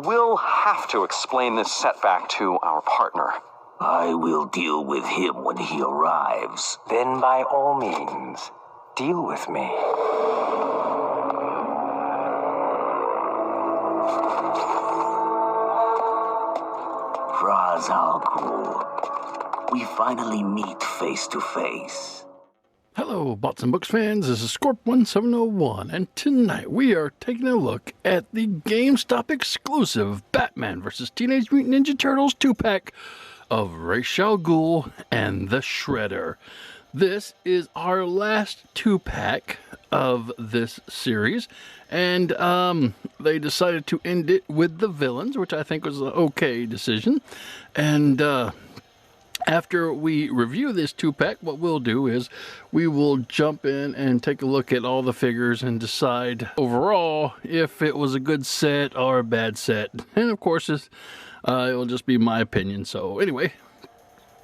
we'll have to explain this setback to our partner. I will deal with him when he arrives. Then by all means, deal with me. Ra's al Ghul, we finally meet face to face. Hello, Bots and Books fans, this is Scorp1701, and tonight we are taking a look at the GameStop exclusive Batman vs. Teenage Mutant Ninja Turtles 2-pack of Ra's al Ghul and the Shredder. This is our last 2-pack of this series, and they decided to end it with the villains, which I think was an okay decision. And after we review this 2-pack, what we'll do is we will jump in and take a look at all the figures and decide overall if it was a good set or a bad set. And of course, it will just be my opinion. So anyway,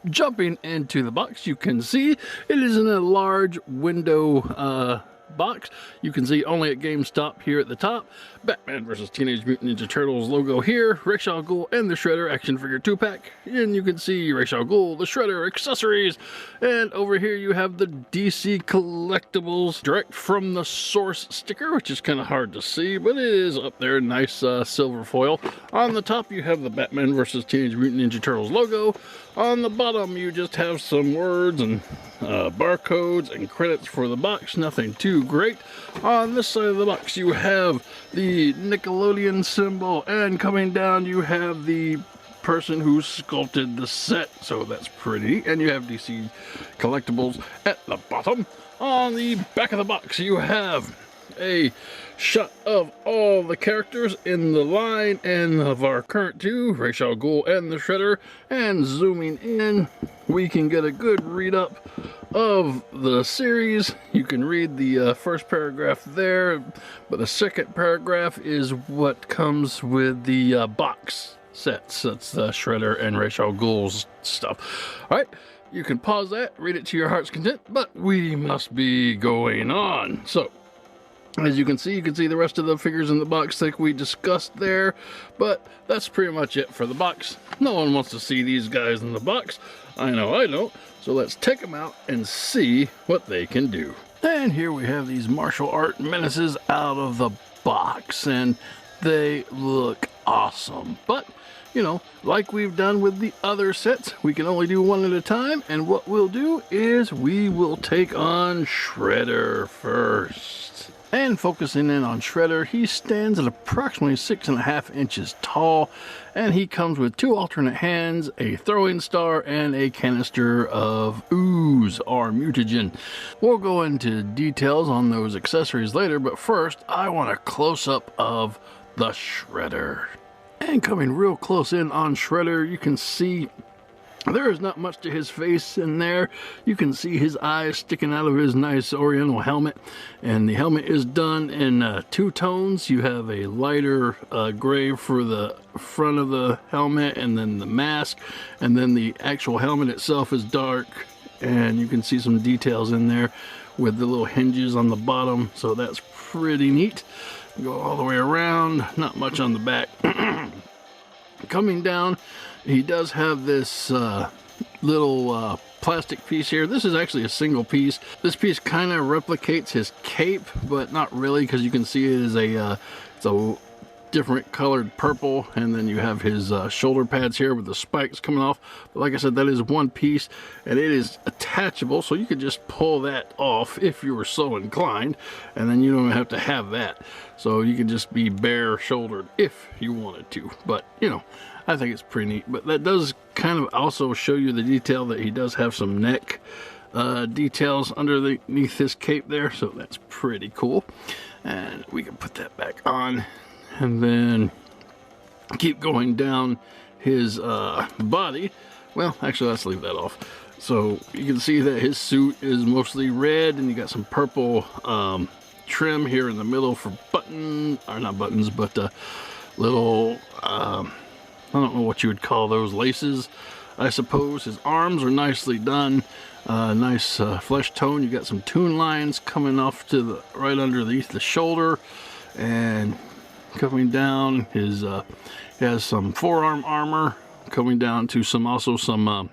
jumping into the box, you can see it is in a large window box. You can see only at GameStop here at the top. Batman vs. Teenage Mutant Ninja Turtles logo here. Ra's al Ghul and the Shredder action figure 2-pack. And you can see Ra's al Ghul, the Shredder accessories. And over here you have the DC Collectibles direct from the source sticker, which is kind of hard to see, but it is up there. Nice silver foil. On the top you have the Batman vs. Teenage Mutant Ninja Turtles logo. On the bottom you just have some words and barcodes and credits for the box. Nothing too great. On this side of the box you have the Nickelodeon symbol, and coming down you have the person who sculpted the set, so that's pretty. And you have DC Collectibles at the bottom. On the back of the box you have a shot of all the characters in the line and of our current two, Ra's al Ghul and the Shredder, and zooming in we can get a good read up of the series. You can read the first paragraph there, but the second paragraph is what comes with the box sets. That's the Shredder and Ra's al Ghul's stuff. Alright, you can pause that, read it to your heart's content, but we must be going on. So as you can see the rest of the figures in the box like we discussed there, but that's pretty much it for the box. No one wants to see these guys in the box. I know I don't. So let's take them out and see what they can do. And here we have these martial art menaces out of the box, and they look awesome. But, you know, like we've done with the other sets, we can only do one at a time, and what we'll do is we will take on Shredder first. And focusing in on Shredder, he stands at approximately 6.5 inches tall, and he comes with 2 alternate hands, a throwing star, and a canister of ooze or mutagen. We'll go into details on those accessories later, but first I want a close-up of the Shredder. And coming real close in on Shredder, you can see there is not much to his face in there. You can see his eyes sticking out of his nice oriental helmet, and the helmet is done in 2 tones. You have a lighter gray for the front of the helmet, and then the mask, and then the actual helmet itself is dark, and you can see some details in there with the little hinges on the bottom, so that's pretty neat. Go all the way around, not much on the back. Coming down, he does have this little plastic piece here. This is actually a single piece. This piece kind of replicates his cape, but not really, because you can see it is it's a different colored purple, and then you have his shoulder pads here with the spikes coming off. But like I said, that is one piece, and it is attachable, so you could just pull that off if you were so inclined, and then you don't have to have that. So you can just be bare shouldered if you wanted to. But you know, I think it's pretty neat. But that does kind of also show you the detail that he does have some neck details underneath his cape there, so that's pretty cool. And we can put that back on, and then keep going down his body. Well, actually, let's leave that off. So you can see that his suit is mostly red, and you got some purple trim here in the middle for not buttons, but little I don't know what you would call those, laces, I suppose. His arms are nicely done. Nice flesh tone. You got some toon lines coming off to the right underneath the shoulder, and coming down. He has some forearm armor coming down to some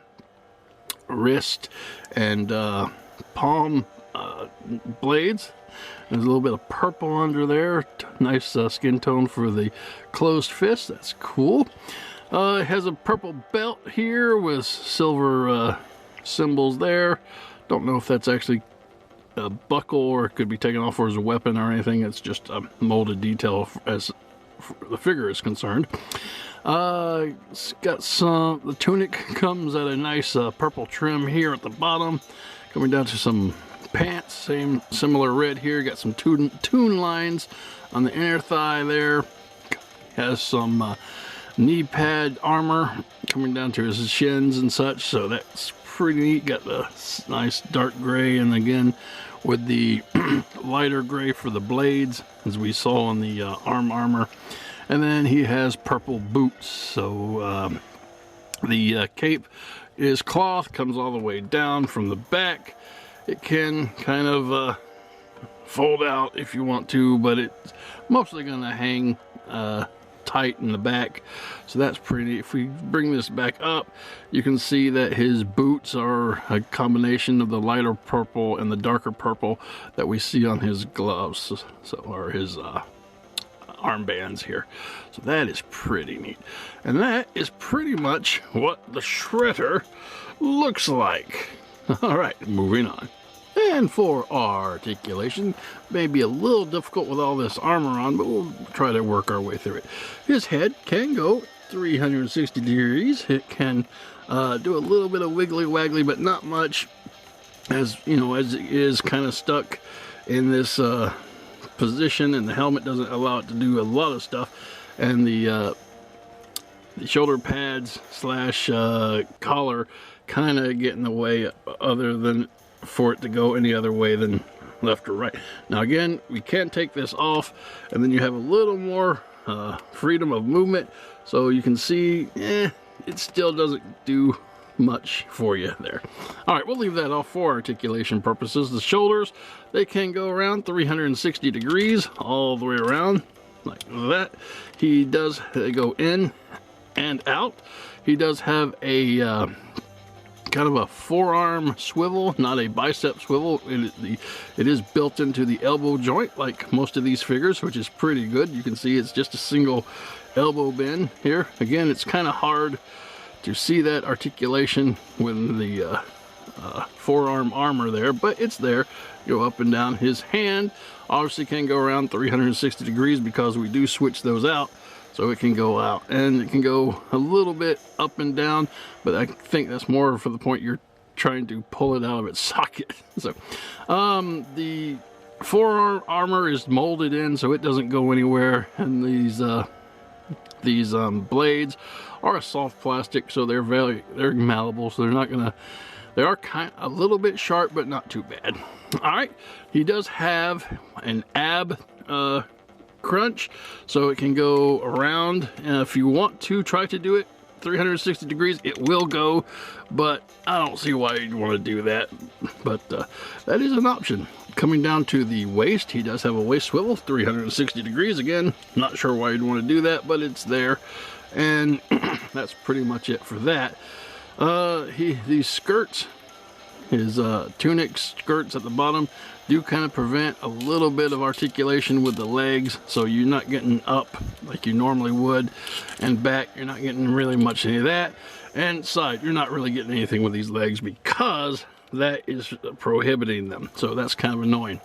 wrist and palm blades. There's a little bit of purple under there. Nice skin tone for the closed fist. That's cool. It has a purple belt here with silver symbols there. Don't know if that's actually a buckle or it could be taken off as a weapon or anything. It's just a molded detail as the figure is concerned. It's got the tunic comes at a nice purple trim here at the bottom, coming down to some pants, similar red here. Got some tune lines on the inner thigh there. Has some knee pad armor coming down to his shins and such, so that's pretty neat. Got the nice dark gray, and again with the lighter gray for the blades, as we saw on the arm armor. And then he has purple boots. So the cape is cloth, comes all the way down from the back. It can kind of fold out if you want to, but it's mostly going to hang tight in the back, so that's pretty neat. If we bring this back up, you can see that his boots are a combination of the lighter purple and the darker purple that we see on his gloves, or his armbands here. So that is pretty neat, and that is pretty much what the Shredder looks like. All right, moving on. And for articulation, may be a little difficult with all this armor on, but we'll try to work our way through it. His head can go 360 degrees. It can do a little bit of wiggly waggly, but not much, as you know, as it is kind of stuck in this position, and the helmet doesn't allow it to do a lot of stuff. And the shoulder pads slash collar kind of get in the way, other than for it to go any other way than left or right. Now again, we can take this off, and then you have a little more freedom of movement, so you can see it still doesn't do much for you there. All right, we'll leave that off for articulation purposes. The shoulders, they can go around 360 degrees all the way around like that. He does go in and out. He does have a kind of a forearm swivel, not a bicep swivel. It is built into the elbow joint like most of these figures, which is pretty good. You can see it's just a single elbow bend here. Again, it's kind of hard to see that articulation with the forearm armor there, but it's there. Go up and down. His hand obviously can go around 360 degrees because we do switch those out. So it can go out, and it can go a little bit up and down, but I think that's more for the point you're trying to pull it out of its socket. So the forearm armor is molded in, so it doesn't go anywhere, and these blades are a soft plastic, so they're malleable, so they're not gonna, they are kind of a little bit sharp, but not too bad. All right, he does have an ab crunch, so it can go around, and if you want to try to do it 360 degrees, it will go, but I don't see why you'd want to do that, but that is an option. Coming down to the waist, he does have a waist swivel 360 degrees. Again, not sure why you'd want to do that, but it's there, and that's pretty much it for that. These skirts, his tunic skirts at the bottom, do kind of prevent a little bit of articulation with the legs, so you're not getting up like you normally would, and back you're not getting really much any of that, and side you're not really getting anything with these legs because that is prohibiting them, so that's kind of annoying.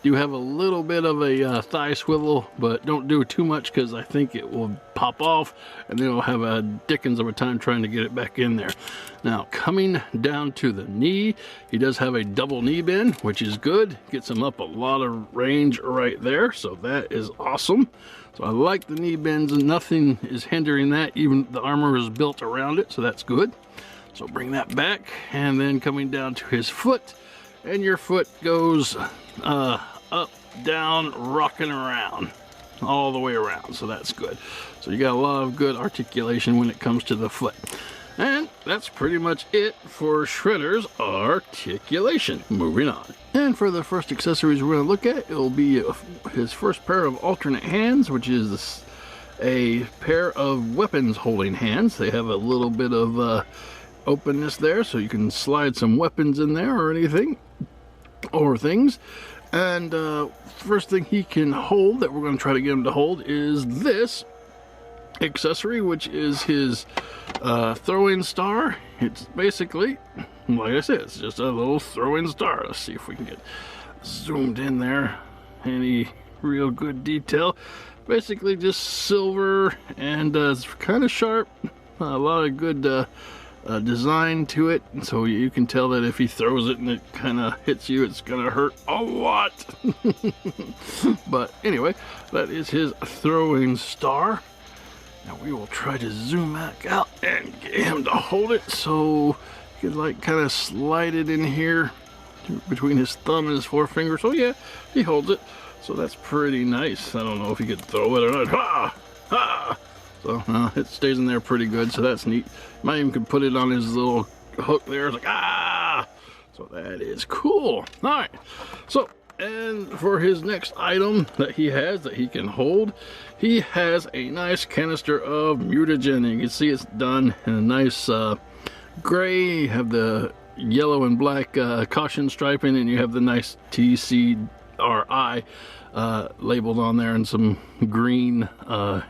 You have a little bit of a thigh swivel, but don't do too much because I think it will pop off, and then we'll have a dickens of a time trying to get it back in there. Now coming down to the knee, he does have a double knee bend, which is good. Gets him up a lot of range right there, so that is awesome. So I like the knee bends, and nothing is hindering that. Even the armor is built around it, so that's good. So bring that back, and then coming down to his foot, and your foot goes up, down, rocking around all the way around, so that's good. So you got a lot of good articulation when it comes to the foot. And that's pretty much it for Shredder's Articulation. Moving on. And for the first accessories we're going to look at, it'll be his first pair of alternate hands, which is a pair of weapons holding hands. They have a little bit of openness there, so you can slide some weapons in there or anything, or things. And first thing he can hold that we're going to try to get him to hold is this accessory, which is his throwing star. It's basically, like I said, it's just a little throwing star. Let's see if we can get zoomed in there. Any real good detail. Basically just silver, and it's kind of sharp. A lot of good design to it, so you can tell that if he throws it and it kind of hits you, it's gonna hurt a lot. But anyway, that is his throwing star. Now we will try to zoom back out and get him to hold it, so you can like kind of slide it in here between his thumb and his forefinger. So yeah, he holds it, so that's pretty nice. I don't know if he could throw it or not. Ha! Ha! So it stays in there pretty good, so that's neat. Might even could put it on his little hook there. It's like, ah! So that is cool. All right. So, and for his next item that he has that he can hold, he has a nice canister of mutagen. And you can see it's done in a nice gray. You have the yellow and black caution striping, and you have the nice TCRI labeled on there, and some green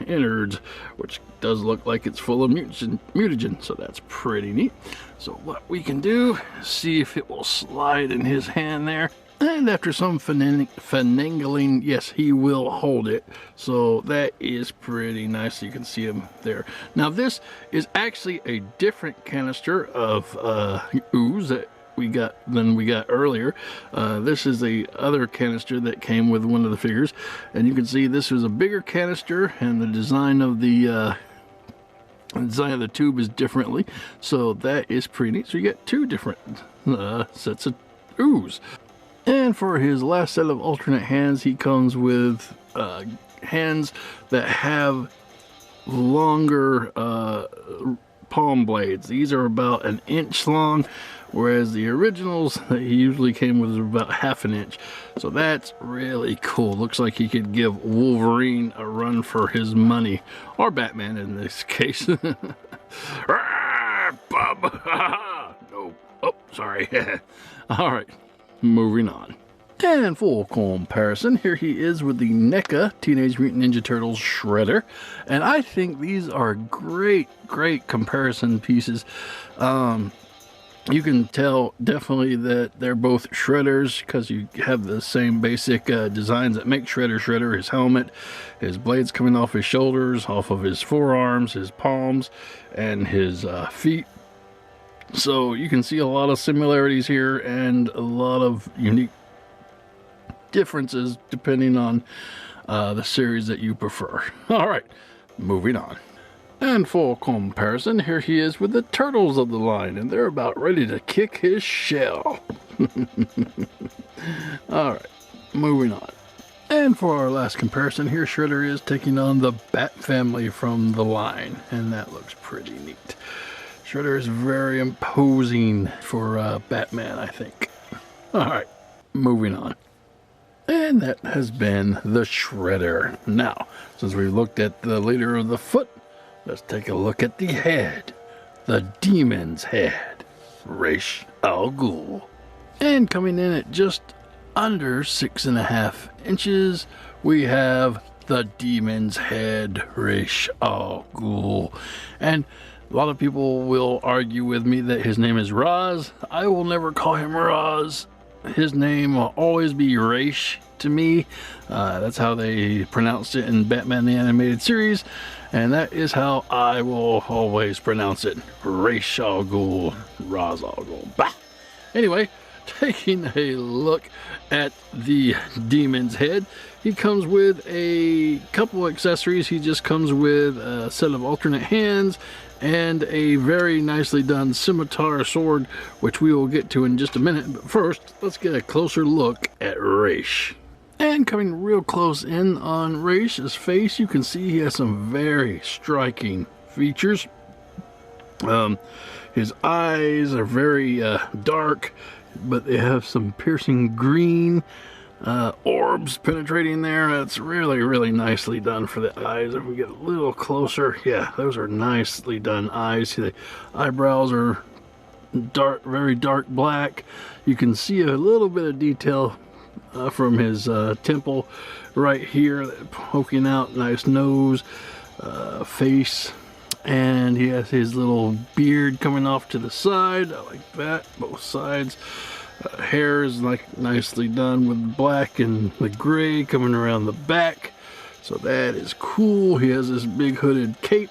innards, which does look like it's full of mutagen, so that's pretty neat. So what we can do is see if it will slide in his hand there, and after some finagling, yes, he will hold it. So that is pretty nice. You can see him there. Now this is actually a different canister of ooze that we got earlier. This is the other canister that came with one of the figures, and you can see this is a bigger canister, and the design of the tube is differently, so that is pretty neat. So you get two different sets of ooze. And for his last set of alternate hands, he comes with hands that have longer palm blades. These are about 1 inch long, whereas the originals that he usually came with are about 1/2 inch. So that's really cool. Looks like he could give Wolverine a run for his money, or Batman in this case. Bob! No. Oh, sorry. All right, moving on. And full comparison, here he is with the NECA Teenage Mutant Ninja Turtles Shredder. And I think these are great comparison pieces. You can tell definitely that they're both Shredders, because you have the same basic designs that make Shredder. His helmet, his blades coming off his shoulders, off of his forearms, his palms, and his feet. So you can see a lot of similarities here and a lot of unique differences depending on the series that you prefer. All right, moving on. And for comparison, here he is with the Turtles of the line, and they're about ready to kick his shell. All right, moving on. And for our last comparison, here Shredder is taking on the Bat family from the line, and that looks pretty neat. Shredder is very imposing for Batman, I think. All right, moving on. And that has been the Shredder. Now, since we've looked at the leader of the foot, let's take a look at the head. The Demon's Head. Ra's al Ghul. And coming in at just under 6.5 inches, we have the Demon's Head, Ra's al Ghul. And a lot of people will argue with me that his name is Raz. I will never call him Raz. His name will always be Ra's to me. That's how they pronounced it in Batman the Animated Series, and that is how I will always pronounce it. Ra's al Ghul. Ra's al Ghul. Bah! Anyway, taking a look at the Demon's Head, he comes with a couple accessories. He just comes with a set of alternate hands and a very nicely done scimitar sword, which we will get to in just a minute. But first, let's get a closer look at Ra's. And coming real close in on Raz's face, you can see he has some very striking features. His eyes are very dark, but they have some piercing green orbs penetrating there. That's really, really nicely done for the eyes. If we get a little closer, yeah, those are nicely done eyes. The eyebrows are dark, very dark black. You can see a little bit of detail from his temple right here, poking out. Nice nose, face, and he has his little beard coming off to the side. I like that, both sides. Hair is like nicely done with black and the gray coming around the back, so that is cool. He has this big hooded cape,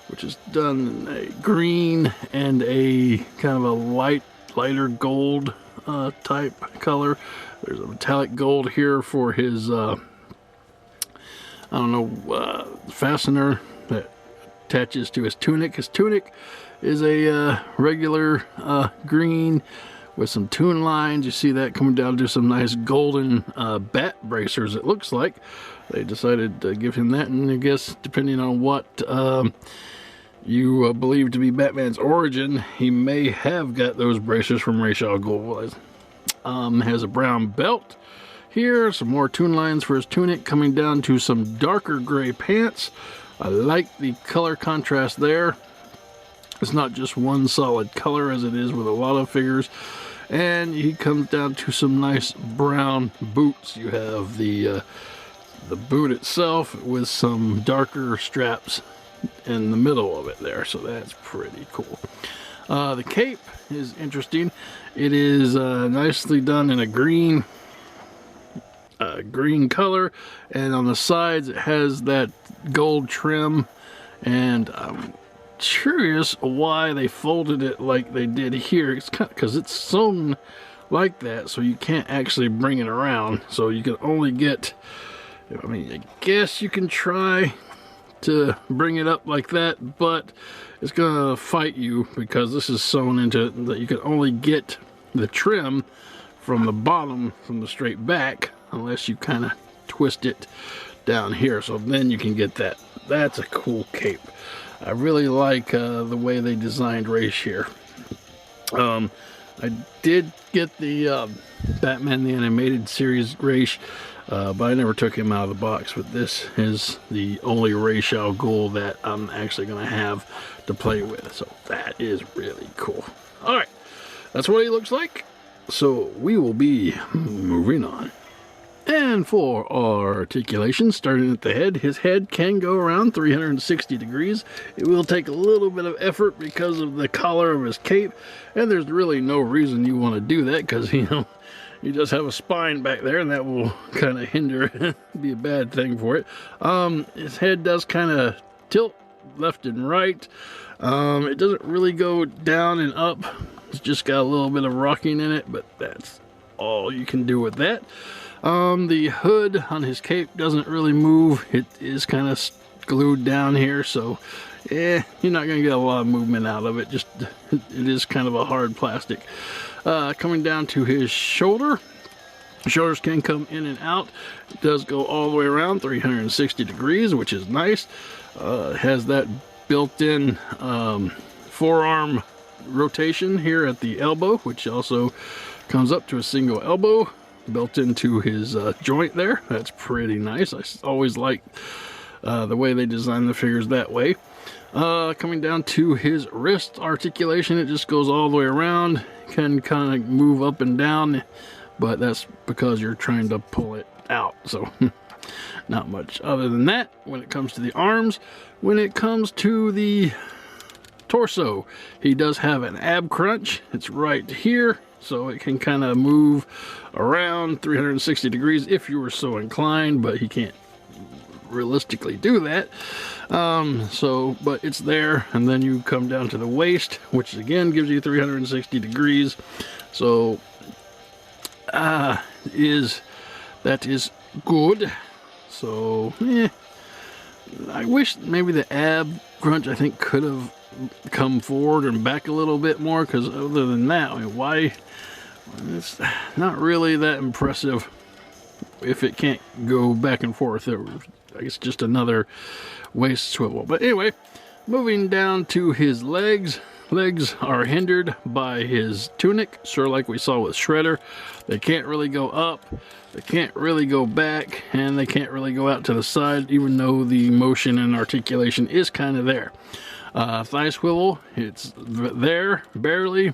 which is done in a green and a kind of a lighter gold type color. There's a metallic gold here for his fastener that attaches to his tunic. His tunic is a regular green with some tune lines. You see that coming down to some nice golden bat bracers, it looks like. They decided to give him that, and I guess depending on what you believe to be Batman's origin, he may have got those bracers from Ra's al Ghul. Has a brown belt here, some more tune lines for his tunic, coming down to some darker gray pants. I like the color contrast there. It's not just one solid color as it is with a lot of figures. And he comes down to some nice brown boots. You have the boot itself with some darker straps in the middle of it there, so that's pretty cool. The cape is interesting. It is nicely done in a green color, and on the sides it has that gold trim, and I'm curious why they folded it like they did here. It's kind of because it's sewn like that, so you can't actually bring it around, so you can only get, I mean, I guess you can try to bring it up like that, but it's gonna fight you because this is sewn into it, that you can only get the trim from the bottom, from the straight back, unless you kind of twist it down here, so then you can get that. That's a cool cape. I really like the way they designed Ra's here. I did get the Batman the Animated Series Ra's, but I never took him out of the box. But this is the only Ra's al Ghul that I'm actually going to have to play with. So that is really cool. Alright, that's what he looks like. So we will be moving on. And for our articulation, starting at the head, his head can go around 360 degrees. It will take a little bit of effort because of the collar of his cape, and there's really no reason you want to do that, because, you know, you just have a spine back there, and that will kind of hinder, be a bad thing for it. His head does kind of tilt left and right. It doesn't really go down and up. It's just got a little bit of rocking in it, but that's all you can do with that. The hood on his cape doesn't really move. It is kind of glued down here, so you're not going to get a lot of movement out of it. Just, it is kind of a hard plastic. Coming down to his shoulder. Shoulders can come in and out. It does go all the way around 360 degrees, which is nice. It has that built-in forearm rotation here at the elbow, which also comes up to a single elbow built into his joint there. That's pretty nice. I always like the way they design the figures that way. Coming down to his wrist articulation, it just goes all the way around. Can kind of move up and down, but that's because you're trying to pull it out, so not much other than that. When it comes to the arms, when it comes to the torso, he does have an ab crunch. It's right here, so it can kind of move around 360 degrees if you were so inclined, but he can't realistically do that. But it's there, and then you come down to the waist, which again gives you 360 degrees. So that is good. So I wish maybe the ab crunch, I think, could have come forward and back a little bit more, because other than that, I mean, why? It's not really that impressive if it can't go back and forth. I guess just another waist swivel. But anyway, Moving down to his legs. Legs are hindered by his tunic, sort of like we saw with Shredder. They can't really go up, they can't really go back, and they can't really go out to the side, even though the motion and articulation is kind of there. Thigh swivel, it's there, barely.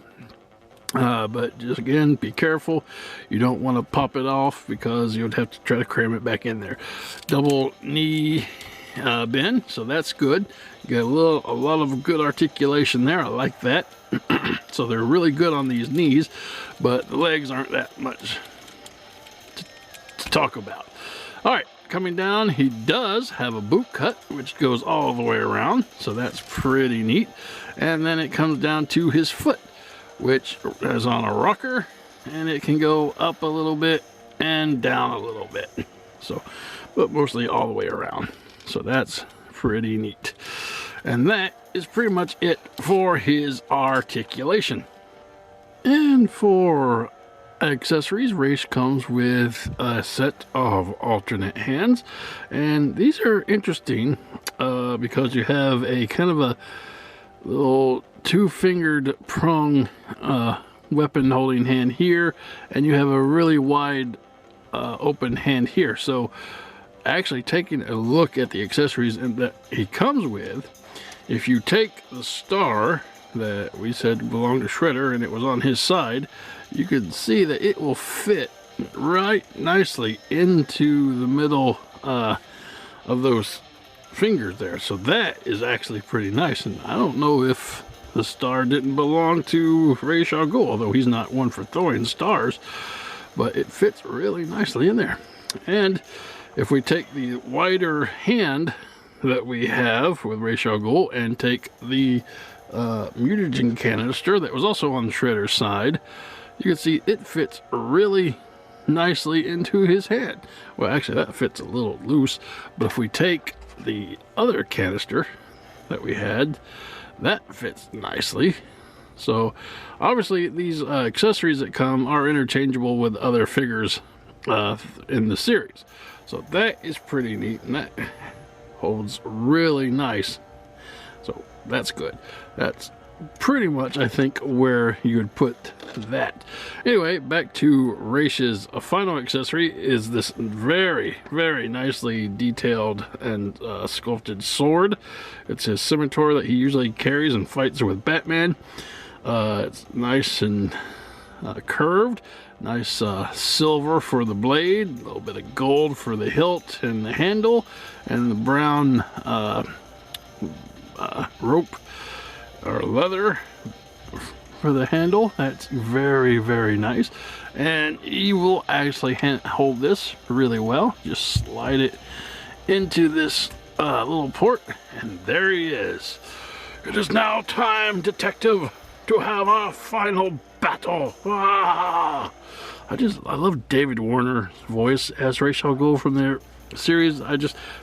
But just again, be careful. You don't want to pop it off because you'd have to try to cram it back in there. Double knee bend, so that's good. You got a lot of good articulation there. I like that. So they're really good on these knees, but the legs aren't that much to talk about. All right, coming down, he does have a boot cut, which goes all the way around, so that's pretty neat. And then it comes down to his foot, which is on a rocker, and it can go up a little bit and down a little bit. So, but mostly all the way around. So that's pretty neat. And that is pretty much it for his articulation. And for accessories, Race comes with a set of alternate hands. And these are interesting because you have a kind of a little two-fingered prong weapon holding hand here, and you have a really wide open hand here. So actually taking a look at the accessories that he comes with, if you take the star that we said belonged to Shredder and it was on his side, you can see that it will fit right nicely into the middle of those fingers there. So that is actually pretty nice, and I don't know if the star didn't belong to Ra's al Ghul, although he's not one for throwing stars, but it fits really nicely in there. And if we take the wider hand that we have with Ra's al Ghul and take the mutagen canister that was also on Shredder's side, you can see it fits really nicely into his hand. Well, actually that fits a little loose, but if we take the other canister that we had, that fits nicely. So obviously these accessories that come are interchangeable with other figures in the series. So that is pretty neat, and that holds really nice. So that's good. That's pretty much, I think, where you would put that. Anyway, back to Raish's final accessory is this very, very nicely detailed and sculpted sword. It's his scimitar that he usually carries and fights with Batman. It's nice and curved. Nice silver for the blade, a little bit of gold for the hilt and the handle, and the brown rope or leather for the handle. That's very, very nice. And you will actually hold this really well. Just slide it into this little port, and there he is. It is now time, detective, to have our final battle. Ah! I love David Warner's voice as Ra's al Ghul from their series.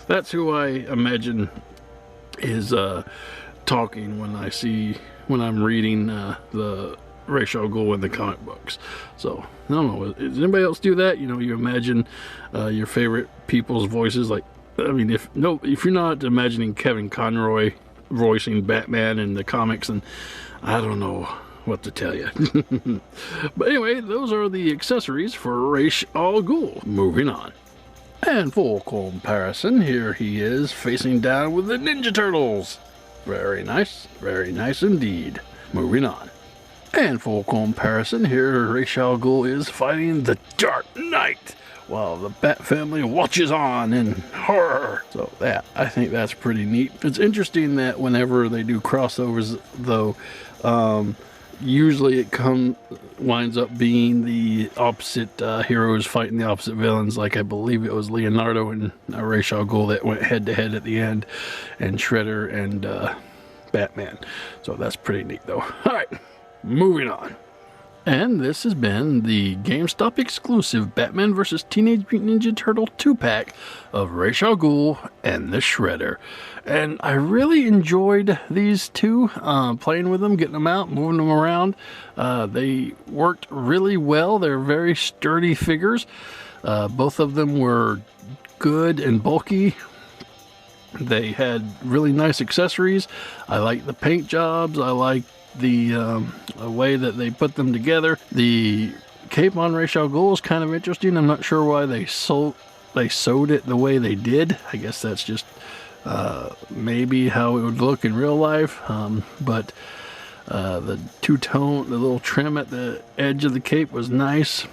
That's who I imagine is talking when I'm reading the Ra's al Ghul in the comic books. So I don't know, does anybody else do that? You know, you imagine your favorite people's voices. Like, I mean, if you're not imagining Kevin Conroy voicing Batman in the comics, and I don't know what to tell you. But anyway, those are the accessories for Ra's al Ghul. Moving on. And for comparison, here he is facing down with the Ninja Turtles. Very nice indeed. Moving on. And for comparison, here Ra's al Ghul is fighting the Dark Knight while the Bat family watches on in horror. So that, I think that's pretty neat. It's interesting that whenever they do crossovers, though, usually it winds up being the opposite heroes fighting the opposite villains. Like, I believe it was Leonardo and Ra's al Ghul that went head to head at the end, and Shredder and Batman. So that's pretty neat, though. All right, moving on. And this has been the GameStop exclusive Batman vs. Teenage Mutant Ninja Turtle 2-pack of Ra's al Ghul and the Shredder. And I really enjoyed these two, playing with them, getting them out, moving them around. They worked really well. They're very sturdy figures. Both of them were good and bulky. They had really nice accessories. I like the paint jobs. I like the way that they put them together. The cape on Ra's al Ghul is kind of interesting. I'm not sure why they sewed it the way they did. I guess that's just maybe how it would look in real life. But the two-tone, the little trim at the edge of the cape was nice.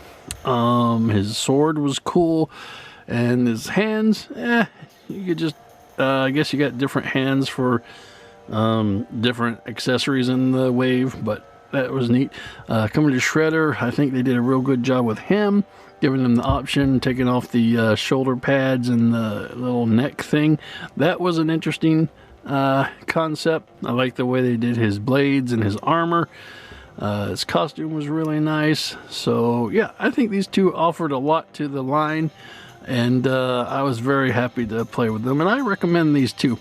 His sword was cool, and his hands, you could just, I guess you got different hands for different accessories in the wave, but that was neat. Coming to Shredder, I think they did a real good job with him, giving him the option, taking off the shoulder pads and the little neck thing. That was an interesting concept. I like the way they did his blades and his armor. His costume was really nice. So yeah, I think these two offered a lot to the line, and I was very happy to play with them, and I recommend these two.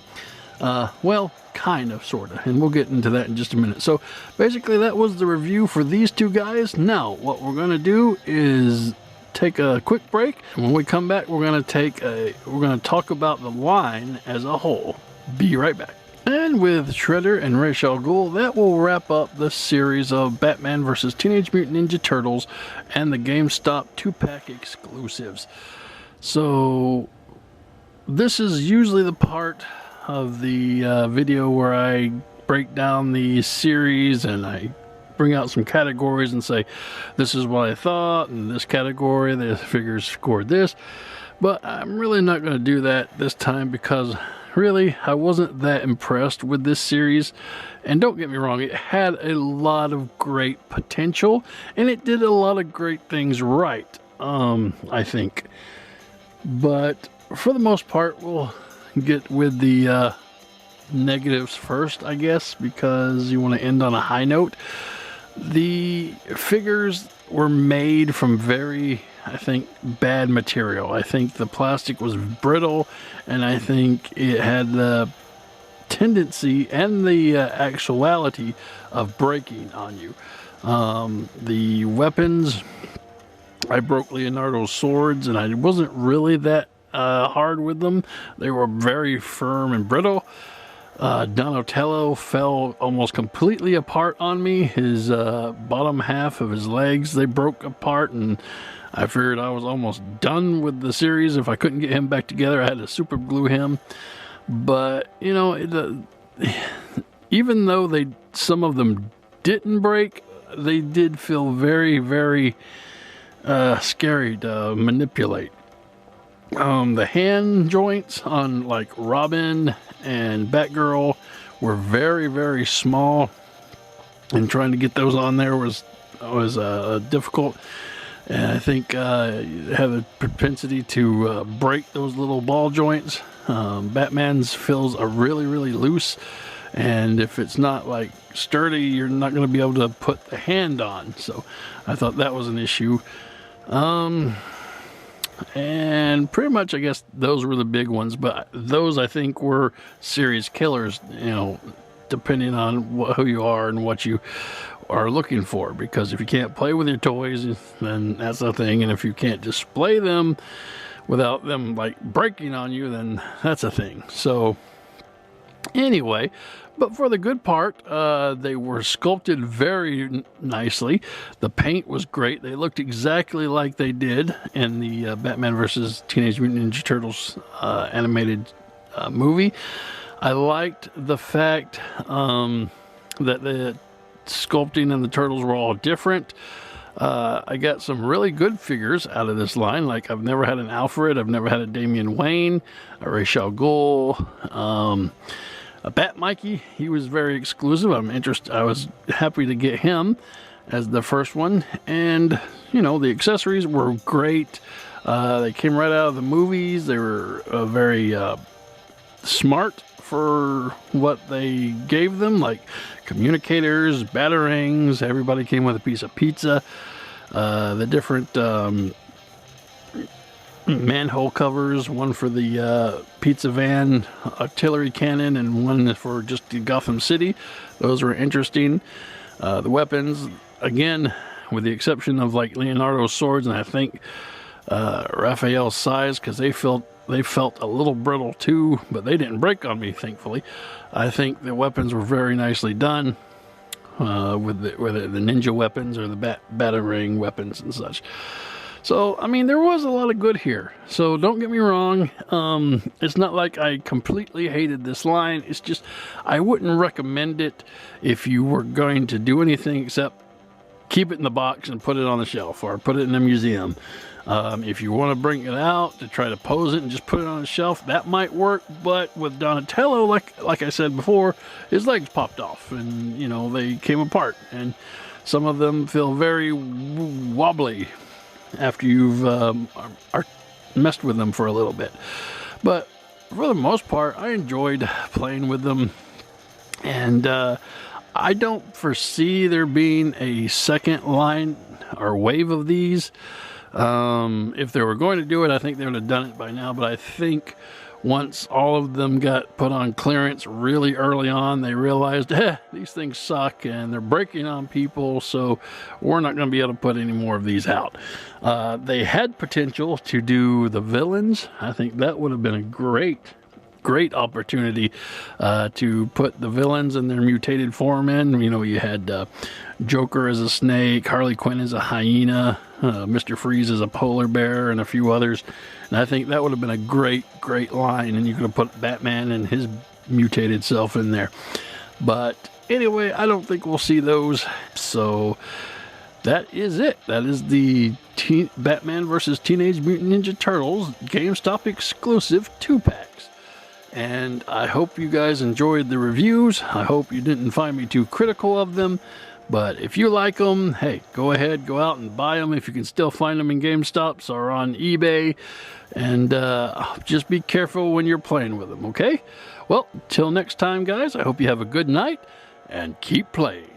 Well, kind of, sort of, and we'll get into that in just a minute. So basically that was the review for these two guys. Now what we're going to do is take a quick break, and when we come back we're going to talk about the line as a whole. Be right back. And with Shredder and Ra's al Ghul, that will wrap up the series of Batman vs. Teenage Mutant Ninja Turtles and the GameStop 2-pack exclusives. So this is usually the part of the video where I break down the series and I bring out some categories and say, this is what I thought, and this category, the figures scored this. But I'm really not going to do that this time, because really, I wasn't that impressed with this series. And don't get me wrong, it had a lot of great potential, and it did a lot of great things right, I think. But for the most part, we'll get with the negatives first, I guess, because you want to end on a high note. The figures were made from very, I think, bad material. I think the plastic was brittle, and I think it had the tendency and the actuality of breaking on you. The weapons, I broke Leonardo's swords, and I wasn't really that hard with them. They were very firm and brittle. Donatello fell almost completely apart on me. His bottom half of his legs, they broke apart, and I figured I was almost done with the series. If I couldn't get him back together, I had to super glue him. But, you know, even though some of them didn't break, they did feel very, very scary to manipulate. The hand joints on like Robin and Batgirl were very, very small, and trying to get those on there was difficult. And I think you have a propensity to break those little ball joints. Batman's feels are really, really loose, and if it's not like sturdy, you're not going to be able to put the hand on. So I thought that was an issue. And pretty much, I guess those were the big ones, but those I think were serious killers, you know, depending on who you are and what you are looking for. Because if you can't play with your toys, then that's the thing, and if you can't display them without them like breaking on you, then that's a thing. So anyway, but for the good part, they were sculpted very nicely. The paint was great. They looked exactly like they did in the Batman vs. Teenage Mutant Ninja Turtles animated movie. I liked the fact that the sculpting and the turtles were all different. I got some really good figures out of this line. Like, I've never had an Alfred, I've never had a Damian Wayne, a Ra's al Ghul, a Bat Mikey. He was very exclusive. I was happy to get him as the first one. And, you know, the accessories were great. They came right out of the movies. They were very smart for what they gave them, like communicators, batarangs. Everybody came with a piece of pizza. The different manhole covers, one for the pizza van artillery cannon and one for just the Gotham City. Those were interesting. The weapons, again, with the exception of like Leonardo's swords, and I think Raphael's size, because they felt a little brittle too, but they didn't break on me, thankfully. I think the weapons were very nicely done, with the ninja weapons or the batarang weapons and such. So, I mean, there was a lot of good here. So don't get me wrong. It's not like I completely hated this line. It's just, I wouldn't recommend it if you were going to do anything except keep it in the box and put it on the shelf or put it in a museum. If you want to bring it out to try to pose it and just put it on the shelf, that might work. But with Donatello, like I said before, his legs popped off and, you know, they came apart. And some of them feel very wobbly after you've messed with them for a little bit. But for the most part, I enjoyed playing with them. And I don't foresee there being a second line or wave of these. If they were going to do it, I think they would have done it by now. But I think once all of them got put on clearance really early on, they realized, these things suck and they're breaking on people, so we're not going to be able to put any more of these out. They had potential to do the villains. I think that would have been a great opportunity to put the villains in their mutated form in. You know, you had Joker as a snake, Harley Quinn as a hyena, Mr. Freeze as a polar bear, and a few others. And I think that would have been a great line, and you could have put Batman and his mutated self in there. But anyway, I don't think we'll see those. So that is it. That is the Batman vs. Teenage Mutant Ninja Turtles GameStop exclusive 2-packs. And I hope you guys enjoyed the reviews. I hope you didn't find me too critical of them. But if you like them, hey, go ahead, go out and buy them if you can still find them in GameStops or on eBay. And just be careful when you're playing with them, okay? Well, till next time, guys, I hope you have a good night and keep playing.